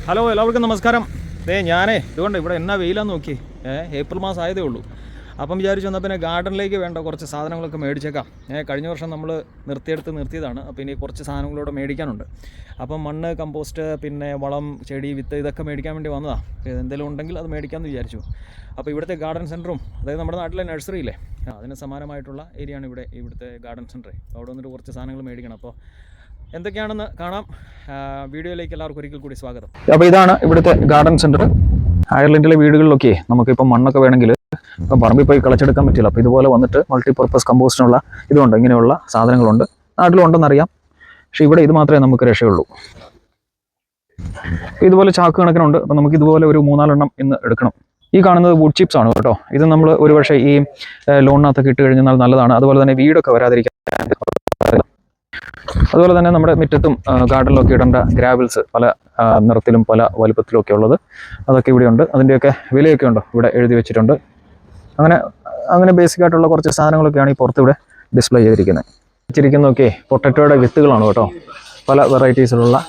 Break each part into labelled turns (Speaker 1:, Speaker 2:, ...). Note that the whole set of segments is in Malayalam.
Speaker 1: ഹലോ എല്ലാവർക്കും നമസ്കാരം. ഇതുകൊണ്ട് ഇവിടെ എന്നാ വെയിലാന്ന് നോക്കി. ഏപ്രിൽ മാസം ആയതേ ഉള്ളൂ. അപ്പം വിചാരിച്ചു വന്നാൽ പിന്നെ ഗാർഡനിലേക്ക് വേണ്ട കുറച്ച് സാധനങ്ങളൊക്കെ മേടിച്ചേക്കാം. കഴിഞ്ഞ വർഷം നമ്മൾ നിർത്തിയതാണ്. അപ്പോൾ ഇനി കുറച്ച് സാധനങ്ങളോട് മേടിക്കാനുണ്ട്. അപ്പം മണ്ണ്, കമ്പോസ്റ്റ്, പിന്നെ വളം, ചെടി, വിത്ത് ഇതൊക്കെ മേടിക്കാൻ വേണ്ടി വന്നതാണ്. എന്തെങ്കിലും ഉണ്ടെങ്കിൽ അത് മേടിക്കാമെന്ന് വിചാരിച്ചു. അപ്പോൾ ഇവിടുത്തെ ഗാർഡൻ സെൻറ്ററും, അതായത് നമ്മുടെ നാട്ടിലെ നഴ്സറിയില്ലേ, അതിന് സമാനമായിട്ടുള്ള ഏരിയയാണ് ഇവിടുത്തെ ഗാർഡൻ സെൻറ്റർ. അപ്പോൾ അവിടെ വന്നിട്ട് കുറച്ച് സാധനങ്ങൾ മേടിക്കണം. അപ്പോൾ എന്തൊക്കെയാണെന്ന് കാണാം. വീഡിയോയിലേക്ക് എല്ലാവർക്കും ഒരിക്കൽ കൂടി സ്വാഗതം. അപ്പോൾ ഇതാണ് ഇവിടുത്തെ ഗാർഡൻ സെൻറ്റർ. അയർലൻഡിലെ വീടുകളിലൊക്കെ നമുക്കിപ്പം മണ്ണൊക്കെ വേണമെങ്കിൽ ഇപ്പം പറമ്പിൽ പോയി കളച്ചെടുക്കാൻ പറ്റില്ല. അപ്പോൾ ഇതുപോലെ വന്നിട്ട് മൾട്ടിപർപ്പസ് കമ്പോസ്റ്റിനുള്ള ഇതുണ്ട്, ഇങ്ങനെയുള്ള സാധനങ്ങളുണ്ട്. നാട്ടിലും ഉണ്ടെന്നറിയാം, പക്ഷേ ഇവിടെ ഇത് മാത്രമേ നമുക്ക് രക്ഷയുള്ളൂ. ഇതുപോലെ ചാക്ക് കണക്കിനുണ്ട്. അപ്പോൾ നമുക്ക് ഇതുപോലെ ഒരു 3-4 എണ്ണം ഇന്ന് എടുക്കണം. ഈ കാണുന്നത് വുഡ് ചിപ്സ് ആണ് കേട്ടോ. ഇത് നമ്മൾ ഒരുപക്ഷെ ഈ ലോണിനകത്തൊക്കെ ഇട്ട് കഴിഞ്ഞാൽ നല്ലതാണ്. അതുപോലെ തന്നെ വീടൊക്കെ വരാതിരിക്കാൻ. അതുപോലെ തന്നെ നമ്മുടെ മുറ്റത്തും ഗാർഡനിലൊക്കെ ഇടേണ്ട ഗ്രാവൽസ് പല നിറത്തിലും പല വലുപ്പത്തിലും ഒക്കെ ഉള്ളത്, അതൊക്കെ ഇവിടെയുണ്ട്. അതിൻ്റെയൊക്കെ വിലയൊക്കെ ഉണ്ടോ ഇവിടെ എഴുതി വെച്ചിട്ടുണ്ട്. അങ്ങനെ ബേസിക് ആയിട്ടുള്ള കുറച്ച് സാധനങ്ങളൊക്കെയാണ് ഈ പുറത്തിവിടെ ഡിസ്പ്ലേ ചെയ്തിരിക്കുന്നത്. വെച്ചിരിക്കുന്നതൊക്കെ പൊട്ടറ്റോയുടെ വിത്തുകളാണ് കേട്ടോ. പല വെറൈറ്റീസിലുള്ള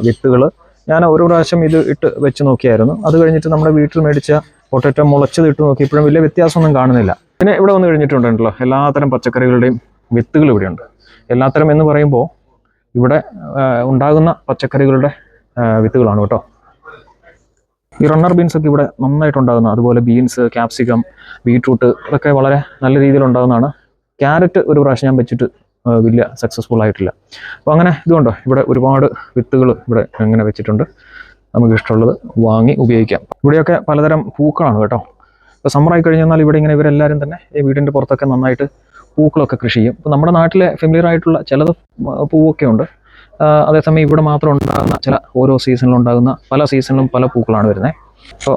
Speaker 1: വിത്തുകൾ. ഞാൻ ഒരു പ്രാവശ്യം ഇത് ഇട്ട് വെച്ച് നോക്കിയായിരുന്നു. അത് കഴിഞ്ഞിട്ട് നമ്മുടെ വീട്ടിൽ മേടിച്ച പൊട്ടറ്റോ മുളച്ചത് ഇട്ട് നോക്കിയപ്പോഴും വലിയ വ്യത്യാസമൊന്നും കാണുന്നില്ല. പിന്നെ ഇവിടെ വന്ന് കഴിഞ്ഞിട്ടുണ്ടല്ലോ എല്ലാത്തരം പച്ചക്കറികളുടെയും വിത്തുകൾ ഇവിടെയുണ്ട്. എല്ലാത്തരം എന്ന് പറയുമ്പോൾ ഇവിടെ ഉണ്ടാകുന്ന പച്ചക്കറികളുടെ വിത്തുകളാണ് കേട്ടോ. ഈ റണ്ണർ ബീൻസൊക്കെ ഇവിടെ നന്നായിട്ടുണ്ടാകുന്ന, അതുപോലെ ബീൻസ്, ക്യാപ്സിക്കം, ബീട്രൂട്ട് ഇതൊക്കെ വളരെ നല്ല രീതിയിൽ ഉണ്ടാകുന്നതാണ്. ക്യാരറ്റ് ഒരു പ്രാവശ്യം ഞാൻ വെച്ചിട്ട് വലിയ സക്സസ്ഫുൾ ആയിട്ടില്ല. അപ്പോൾ അങ്ങനെ ഇതുകൊണ്ടോ ഇവിടെ ഒരുപാട് വിത്തുകൾ ഇവിടെ ഇങ്ങനെ വെച്ചിട്ടുണ്ട്. നമുക്ക് ഇഷ്ടമുള്ളത് വാങ്ങി ഉപയോഗിക്കാം. ഇവിടെയൊക്കെ പലതരം പൂക്കളാണ് കേട്ടോ. ഇപ്പോൾ സമ്മറായി കഴിഞ്ഞാൽ ഇവിടെ ഇങ്ങനെ ഇവരെല്ലാവരും തന്നെ ഈ വീടിൻ്റെ പുറത്തൊക്കെ നന്നായിട്ട് പൂക്കളൊക്കെ കൃഷി ചെയ്യും. ഇപ്പോൾ നമ്മുടെ നാട്ടിലെ ഫെമിലിയർ ആയിട്ടുള്ള ചിലത് പൂവൊക്കെ ഉണ്ട്. അതേസമയം ഇവിടെ മാത്രം ഉണ്ടാകുന്ന ഓരോ സീസണിലും ഉണ്ടാകുന്ന പല സീസണിലും പല പൂക്കളാണ് വരുന്നത്. അപ്പോൾ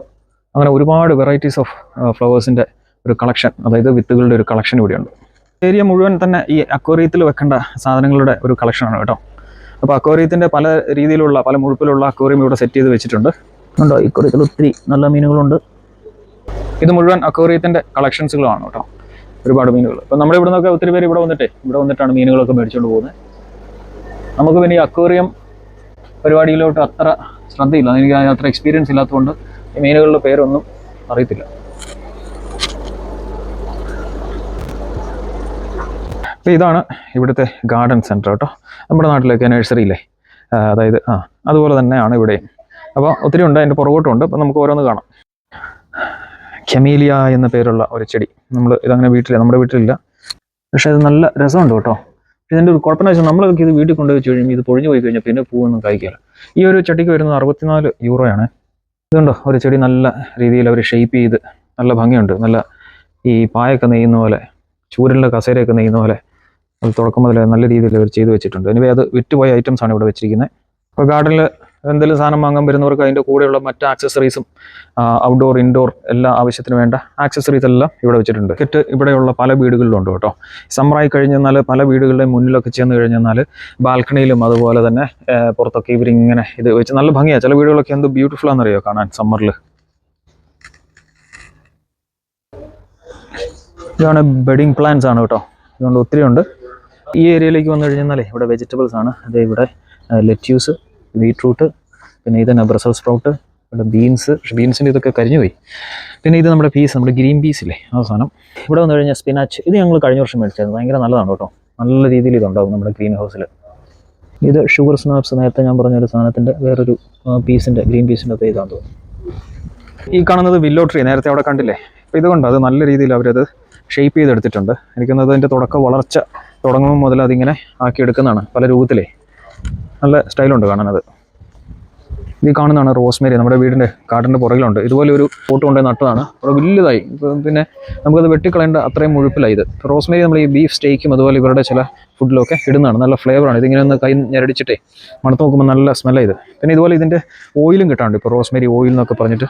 Speaker 1: അങ്ങനെ ഒരുപാട് വെറൈറ്റീസ് ഓഫ് ഫ്ലവേഴ്സിൻ്റെ ഒരു കളക്ഷൻ, അതായത് വിത്തുകളുടെ ഒരു കളക്ഷൻ ഇവിടെയുണ്ട്. ഏരിയ മുഴുവൻ തന്നെ ഈ അക്വേറിയത്തിൽ വെക്കേണ്ട സാധനങ്ങളുടെ ഒരു കളക്ഷനാണ് കേട്ടോ. അപ്പോൾ അക്വേറിയത്തിൻ്റെ പല രീതിയിലുള്ള പല മുഴുപ്പിലുള്ള അക്വേറിയം ഇവിടെ സെറ്റ് ചെയ്ത് വെച്ചിട്ടുണ്ട്. ഉണ്ടോ, ഈ അക്വേറിയത്തിൽ ഒത്തിരി നല്ല മീനുകളുണ്ട്. ഇത് മുഴുവൻ അക്വേറിയത്തിൻ്റെ കളക്ഷൻസുകളാണ് കേട്ടോ. ഒരുപാട് മീനുകൾ. അപ്പോൾ നമ്മുടെ ഇവിടെ നിന്നൊക്കെ ഒത്തിരി പേര് ഇവിടെ വന്നിട്ടാണ് മീനുകളൊക്കെ മേടിച്ചുകൊണ്ട് പോകുന്നത്. നമുക്ക് പിന്നെ ഈ അക്വേറിയം പരിപാടിയിലോട്ട് അത്ര ശ്രദ്ധയില്ല. എനിക്ക് അത്ര എക്സ്പീരിയൻസ് ഇല്ലാത്തതുകൊണ്ട് ഈ മീനുകളുടെ പേരൊന്നും അറിയത്തില്ല. അപ്പോൾ ഇതാണ് ഇവിടുത്തെ ഗാർഡൻ സെൻറ്റർ കേട്ടോ. നമ്മുടെ നാട്ടിലൊക്കെ നഴ്സറിയില്ലേ, അതായത് അതുപോലെ തന്നെയാണ് ഇവിടെയും. അപ്പോൾ ഒത്തിരി ഉണ്ട്, അതിൻ്റെ പുറകോട്ടുണ്ട്. അപ്പോൾ നമുക്ക് ഓരോന്ന് കാണാം. കെമീലിയ എന്ന പേരുള്ള ഒരു ചെടി ഇതങ്ങനെ നമ്മുടെ വീട്ടിലില്ല, പക്ഷേ അത് നല്ല രസമുണ്ട് കേട്ടോ. ഇതിൻ്റെ ഒരു കുഴപ്പമെന്ന് വെച്ചാൽ നമ്മളൊക്കെ ഇത് വീട്ടിൽ കൊണ്ടുപോയി വെച്ച് കഴിയുമ്പോൾ ഇത് പൊഴിഞ്ഞു പോയി കഴിഞ്ഞാൽ പിന്നെ പൂവൊന്നും കഴിക്കില്ല. ഈ ഒരു ചെടിക്ക് വരുന്നത് 64 യൂറോയാണ്. ഇതുണ്ടോ, ഒരു ചെടി നല്ല രീതിയിൽ അവർ ഷേപ്പ് ചെയ്ത് നല്ല ഭംഗിയുണ്ട്. നല്ല ഈ പായൊക്കെ നെയ്യുന്ന പോലെ, ചൂരലിൻ്റെ കസേരയൊക്കെ നെയ്യുന്ന പോലെ അത് തുടക്കം മുതൽ നല്ല രീതിയിൽ അവർ ചെയ്ത് വെച്ചിട്ടുണ്ട്. എനിവേ അത് വിറ്റുപോയ ഐറ്റംസാണ് ഇവിടെ വെച്ചിരിക്കുന്നത്. അപ്പോൾ ഗാർഡനിൽ എന്തെങ്കിലും സാധനം വാങ്ങാൻ വരുന്നവർക്ക് അതിൻ്റെ കൂടെയുള്ള മറ്റ് ആക്സസറീസും ഔട്ട്ഡോർ ഇൻഡോർ എല്ലാ ആവശ്യത്തിന് വേണ്ട ആക്സസറീസ് എല്ലാം ഇവിടെ വെച്ചിട്ടുണ്ട്. കിറ്റ് ഇവിടെയുള്ള പല വീടുകളിലുണ്ട് കേട്ടോ. സമ്മറായി കഴിഞ്ഞാൽ പല വീടുകളുടെ മുന്നിലൊക്കെ ചെന്ന് കഴിഞ്ഞാൽ ബാൽക്കണിയിലും അതുപോലെ തന്നെ പുറത്തൊക്കെ ഇവരിങ്ങനെ ഇത് വെച്ച് നല്ല ഭംഗിയാണ്. ചില വീടുകളൊക്കെ എന്ത് ബ്യൂട്ടിഫുൾ ആണെന്നറിയോ കാണാൻ സമ്മറിൽ. ഇതാണ് ബെഡിങ് പ്ലാന്റ്സ് ആണ് കേട്ടോ. ഇതുകൊണ്ട് ഒത്തിരി ഉണ്ട്. ഈ ഏരിയയിലേക്ക് വന്നു കഴിഞ്ഞാൽ ഇവിടെ വെജിറ്റബിൾസ് ആണ്. അതേ ഇവിടെ ലെറ്റ്യൂസ്, ബീട്രൂട്ട്, പിന്നെ ഇതന്നെ ബ്രസൽ സ്പ്രൗട്ട്, ഇവിടെ ബീൻസിൻ്റെ ഇതൊക്കെ കരിഞ്ഞു പോയി. പിന്നെ ഇത് നമ്മുടെ ഗ്രീൻ പീസ് ഇല്ലേ, ആ സാധനം. ഇവിടെ വന്നു കഴിഞ്ഞാൽ സ്പിനാച്ച്, ഇത് ഞങ്ങൾ കഴിഞ്ഞ വർഷം മേടിച്ചായിരുന്നു. ഭയങ്കര നല്ലതാണ് കേട്ടോ. നല്ല രീതിയിൽ ഇതുണ്ടാവും നമ്മുടെ ഗ്രീൻ ഹൗസിൽ. ഇത് ഷുഗർ സ്നാപ്സ്, നേരത്തെ ഞാൻ പറഞ്ഞൊരു സാധനത്തിൻ്റെ വേറൊരു ഗ്രീൻ പീസിൻ്റെ ഒക്കെ ഇതാണെന്ന് തോന്നുന്നു. ഈ കാണുന്നത് വില്ലോ ട്രീ, നേരത്തെ അവിടെ കണ്ടില്ലേ. അപ്പോൾ ഇതുകൊണ്ട് അത് നല്ല രീതിയിൽ അവരത് ഷേപ്പ് ചെയ്തെടുത്തിട്ടുണ്ട്. എനിക്കൊന്നത് അതിൻ്റെ വളർച്ച തുടങ്ങുമ്പോൾ മുതൽ അതിങ്ങനെ ആക്കിയെടുക്കുന്നതാണ് പല രൂപത്തിലേ. നല്ല സ്റ്റൈലുണ്ട് കാണാനത്. ഇത് കാണുന്നതാണ് റോസ്മേരി. നമ്മുടെ വീടിൻ്റെ ഗാർഡൻ്റെ പുറകിലുണ്ട്. ഇതുപോലെ ഒരു പോട്ട് കൊണ്ടുപോയി നട്ടതാണ്. അവിടെ വലുതായി. പിന്നെ നമുക്കത് വെട്ടിക്കളയേണ്ട അത്രയും മുഴുപ്പിലായി. ഇത് റോസ്മേരി നമ്മൾ ഈ ബീഫ് സ്റ്റേക്കും അതുപോലെ ഇവരുടെ ചില ഫുഡിലൊക്കെ ഇടുന്നതാണ്. നല്ല ഫ്ലേവറാണ്. ഇതിങ്ങനെ ഒന്ന് കൈ ഞെരടിച്ചിട്ടേ മണത്ത് നോക്കുമ്പോൾ നല്ല സ്മെല്ലാണ് ഇത്. പിന്നെ ഇതുപോലെ ഇതിൻ്റെ ഓയിലും കിട്ടാറുണ്ട്. ഇപ്പോൾ റോസ്മേരി ഓയിൽ എന്നൊക്കെ പറഞ്ഞിട്ട്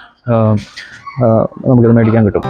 Speaker 1: നമുക്കിത് മേടിക്കാൻ കിട്ടും.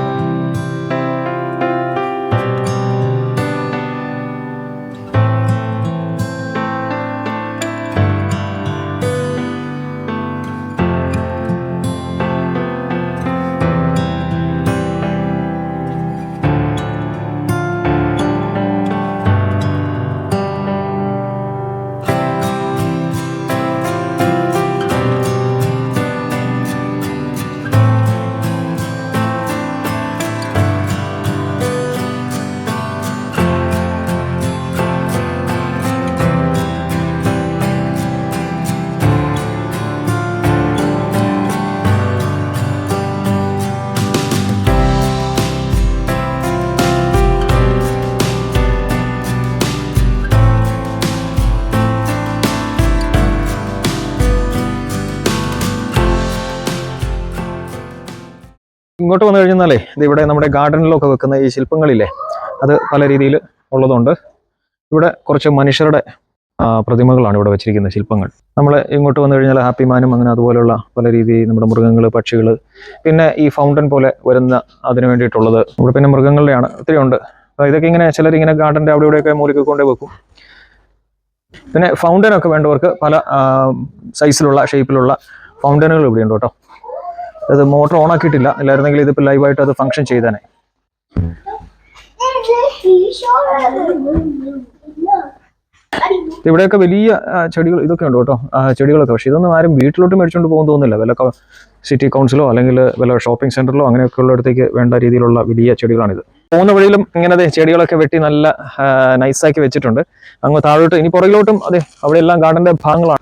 Speaker 1: ഇങ്ങോട്ട് വന്നു കഴിഞ്ഞാലേ ഇത് ഇവിടെ നമ്മുടെ ഗാർഡനിലൊക്കെ വെക്കുന്ന ഈ ശില്പങ്ങളില്ലേ, അത് പല രീതിയിൽ ഉള്ളതുകൊണ്ട് ഇവിടെ കുറച്ച് മനുഷ്യരുടെ പ്രതിമകളാണ് ഇവിടെ വെച്ചിരിക്കുന്ന ശില്പങ്ങൾ. നമ്മൾ ഇങ്ങോട്ട് വന്നു കഴിഞ്ഞാൽ ഹാപ്പി മാനും അങ്ങനെ അതുപോലെയുള്ള പല രീതിയിൽ നമ്മുടെ മൃഗങ്ങൾ, പക്ഷികൾ, പിന്നെ ഈ ഫൗണ്ടൻ പോലെ വരുന്ന അതിന് വേണ്ടിയിട്ടുള്ളത്. ഇവിടെ പിന്നെ മൃഗങ്ങളുടെയാണ് ഒത്തിരി ഉണ്ട്. അപ്പോൾ ഇതൊക്കെ ഇങ്ങനെ ചിലരിങ്ങനെ ഗാർഡൻ്റെ അവിടെ ഇവിടെയൊക്കെ മൂലയ്ക്ക് കൊണ്ടേ വെക്കും. പിന്നെ ഫൗണ്ടനൊക്കെ വേണ്ടവർക്ക് പല സൈസിലുള്ള ഷേപ്പിലുള്ള ഫൗണ്ടനുകൾ ഇവിടെ ഉണ്ട് കേട്ടോ. അത് മോട്ടർ ഓൺ ആക്കിയിട്ടില്ല, ഇല്ലായിരുന്നെങ്കിൽ ഇതിപ്പോൾ ലൈവായിട്ട് അത് ഫങ്ഷൻ ചെയ്തേനെ. ഇവിടെയൊക്കെ വലിയ ചെടികൾ ഇതൊക്കെ ഉണ്ട് കേട്ടോ, ചെടികളൊക്കെ. പക്ഷേ ഇതൊന്നും ആരും വീട്ടിലോട്ട് മേടിച്ചുകൊണ്ട് പോകുന്നു തോന്നുന്നില്ല. വല്ല സിറ്റി കൗൺസിലോ അല്ലെങ്കിൽ വല്ല ഷോപ്പിംഗ് സെന്ററിലോ അങ്ങനെയൊക്കെ ഉള്ളിടത്തേക്ക് വേണ്ട രീതിയിലുള്ള വലിയ ചെടികളാണിത്. പോകുന്ന വഴിയിലും ഇങ്ങനെ ചെടികളൊക്കെ വെട്ടി നല്ല നൈസാക്കി വെച്ചിട്ടുണ്ട്. അങ്ങ് താഴോട്ട് ഇനി പുറകിലോട്ടും അതെ അവിടെ എല്ലാം ഗാർഡന്റെ ഭാഗങ്ങളാണ്.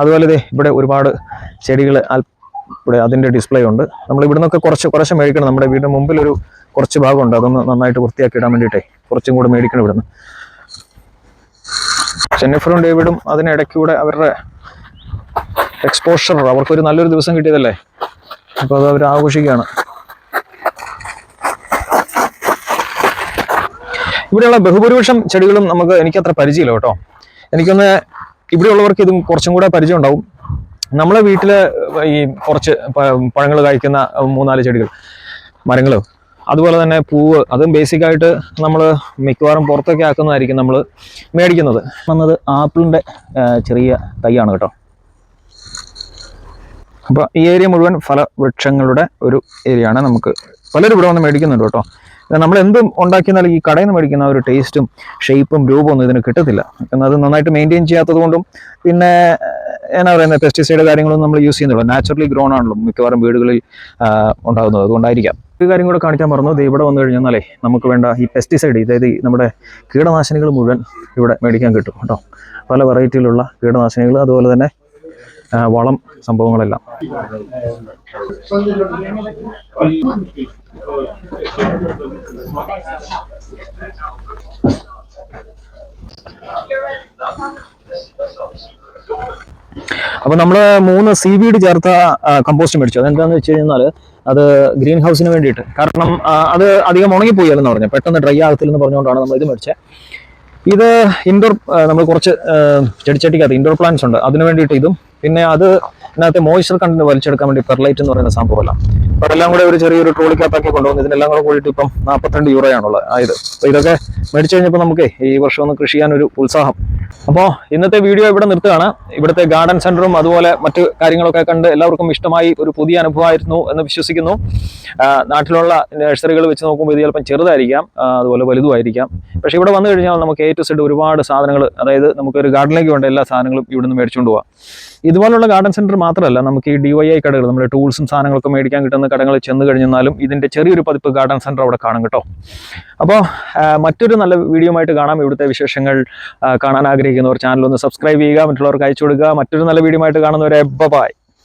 Speaker 1: അതുപോലെ ഇതേ ഇവിടെ ഒരുപാട് ചെടികൾ ഇവിടെ അതിന്റെ ഡിസ്പ്ലേ ഉണ്ട്. നമ്മൾ ഇവിടെ നിന്നൊക്കെ കുറച്ച് മേടിക്കണം. നമ്മുടെ വീടിന് മുമ്പിലൊരു കുറച്ച് ഭാഗമുണ്ട്, അതൊന്ന് നന്നായിട്ട് വൃത്തിയാക്കി ഇടാൻ വേണ്ടിയിട്ടേ കുറച്ചും കൂടെ മേടിക്കണം ഇവിടുന്ന്. ജെന്നിഫറും ഡേവിഡും അതിനിടയ്ക്കൂടെ അവരുടെ എക്സ്പോഷർ, അവർക്കൊരു നല്ലൊരു ദിവസം കിട്ടിയതല്ലേ, അപ്പോൾ അത് അവർ ആഘോഷിക്കുകയാണ്. ഇവിടെയുള്ള ബഹുഭൂരിപക്ഷം ചെടികളും എനിക്കത്ര പരിചയമില്ല കേട്ടോ. എനിക്കൊന്ന് ഇവിടെയുള്ളവർക്ക് ഇതും കുറച്ചും കൂടെ പരിചയം ഉണ്ടാവും. നമ്മളെ വീട്ടിൽ ഈ കുറച്ച് പഴങ്ങൾ കഴിക്കുന്ന 3-4 ചെടികൾ, മരങ്ങൾ, അതുപോലെ തന്നെ പൂവ്, അതും ബേസിക്കായിട്ട് നമ്മൾ മിക്കവാറും പുറത്തൊക്കെ ആക്കുന്നതായിരിക്കും നമ്മൾ മേടിക്കുന്നത്. വന്നത് ആപ്പിളിൻ്റെ ചെറിയ തൈയാണ് കേട്ടോ. അപ്പോൾ ഈ ഏരിയ മുഴുവൻ ഫലവൃക്ഷങ്ങളുടെ ഒരു ഏരിയയാണ്. നമുക്ക് പലരും ഇവിടെ വന്ന് മേടിക്കുന്നുണ്ട് കേട്ടോ. നമ്മൾ എന്തും ഉണ്ടാക്കിയെന്നാലും ഈ കടയിൽ നിന്ന് മേടിക്കുന്ന ഒരു ടേസ്റ്റും ഷേപ്പും രൂപമൊന്നും ഇതിന് കിട്ടത്തില്ല. അത് നന്നായിട്ട് മെയിൻറ്റെയിൻ ചെയ്യാത്തത് കൊണ്ടും പിന്നെ എന്നാ പറയുന്നത് പെസ്റ്റിസൈഡ് കാര്യങ്ങളൊന്നും നമ്മൾ യൂസ് ചെയ്യുന്നില്ല. നാച്ചുറലി ഗ്രോൺ ആണല്ലോ മിക്കവാറും വീടുകളിൽ ഉണ്ടാകുന്നത്, അതുകൊണ്ടായിരിക്കാം. ഒരു കാര്യം കൂടെ കാണിക്കാൻ പറഞ്ഞു. ഇത് ഇവിടെ വന്നു കഴിഞ്ഞാലേ നമുക്ക് വേണ്ട ഈ പെസ്റ്റിസൈഡ്, അതായത് നമ്മുടെ കീടനാശിനികൾ മുഴുവൻ ഇവിടെ മേടിക്കാൻ കിട്ടും കേട്ടോ. പല വെറൈറ്റിയിലുള്ള കീടനാശിനികൾ, അതുപോലെ തന്നെ വളം സംഭവങ്ങളെല്ലാം. അപ്പൊ നമ്മള് 3 സീവീഡ് ചേർത്ത കമ്പോസ്റ്റ് മേടിച്ചു. അതെന്താന്ന് വെച്ച് കഴിഞ്ഞാൽ അത് ഗ്രീൻ ഹൗസിന് വേണ്ടിയിട്ട്. കാരണം അത് അധികം ഉണങ്ങിപ്പോയാലെന്ന് പറഞ്ഞു, പെട്ടെന്ന് ഡ്രൈ ആകത്തില്ലെന്ന് പറഞ്ഞുകൊണ്ടാണ് നമ്മൾ ഇത് മേടിച്ചത്. ഇത് ഇൻഡോർ, നമ്മൾ കുറച്ച് ചെടിച്ചട്ടിക്കകത്ത് ഇൻഡോർ പ്ലാന്റ്സ് ഉണ്ട്, അതിന് വേണ്ടിയിട്ട് ഇതും. പിന്നെ ഇതിനകത്ത് മോയ്സ്ചർ കണ്ടന്റ് വലിച്ചെടുക്കാൻ വേണ്ടി പെർലൈറ്റ് എന്ന് പറയുന്ന സംഭവമല്ല. അപ്പോൾ അതെല്ലാം കൂടെ ഒരു ചെറിയൊരു ട്രോളിക്കകത്താക്കി കൊണ്ടുവന്നു. ഇതിനെല്ലാം കൂടെ കൂടിയിട്ട് ഇപ്പം 42 യൂറോയാണുള്ളത് ആയത്. അപ്പോൾ ഇതൊക്കെ മേടിച്ചു കഴിഞ്ഞപ്പോൾ നമുക്ക് ഈ വർഷം ഒന്ന് കൃഷി ചെയ്യാനൊരു ഉത്സാഹം. അപ്പോൾ ഇന്നത്തെ വീഡിയോ ഇവിടെ നിർത്തുകയാണ്. ഇവിടുത്തെ ഗാർഡൻ സെന്ററും അതുപോലെ മറ്റു കാര്യങ്ങളൊക്കെ കണ്ട് എല്ലാവർക്കും ഇഷ്ടമായി, ഒരു പുതിയ അനുഭവമായിരുന്നു എന്ന് വിശ്വസിക്കുന്നു. നാട്ടിലുള്ള നഴ്സറികൾ വെച്ച് നോക്കുമ്പോൾ ഇത് ചിലപ്പം ചെറുതായിരിക്കാം, അതുപോലെ വലുതുമായിരിക്കാം. പക്ഷേ ഇവിടെ വന്നു കഴിഞ്ഞാൽ നമുക്ക് A to Z ഒരുപാട് സാധനങ്ങൾ, അതായത് നമുക്കൊരു ഗാർഡനിലേക്ക് വേണ്ട എല്ലാ സാധനങ്ങളും ഇവിടുന്ന് മേടിച്ചുകൊണ്ട് പോകാം. ഇതുപോലുള്ള ഗാർഡൻ സെന്റർ മാത്രമല്ല, നമുക്ക് ഈ DIY കടകൾ, നമ്മുടെ ടൂൾസും സാധനങ്ങളൊക്കെ മേടിക്കാൻ കിട്ടുന്ന കടകളിൽ ചെന്ന് കഴിഞ്ഞാലും ഇതിൻ്റെ ചെറിയൊരു പതിപ്പ് ഗാർഡൻ സെന്റർ അവിടെ കാണും കേട്ടോ. അപ്പോൾ മറ്റൊരു നല്ല വീഡിയോ ആയിട്ട് കാണാം. ഇവിടുത്തെ വിശേഷങ്ങൾ കാണാൻ ആഗ്രഹിക്കുന്നവർ ചാനൽ ഒന്ന് സബ്സ്ക്രൈബ് ചെയ്യുക, മറ്റുള്ളവർക്ക് അയച്ചു കൊടുക്കുക. മറ്റൊരു നല്ല വീഡിയോ ആയിട്ട് കാണുന്നവരെ ബൈ.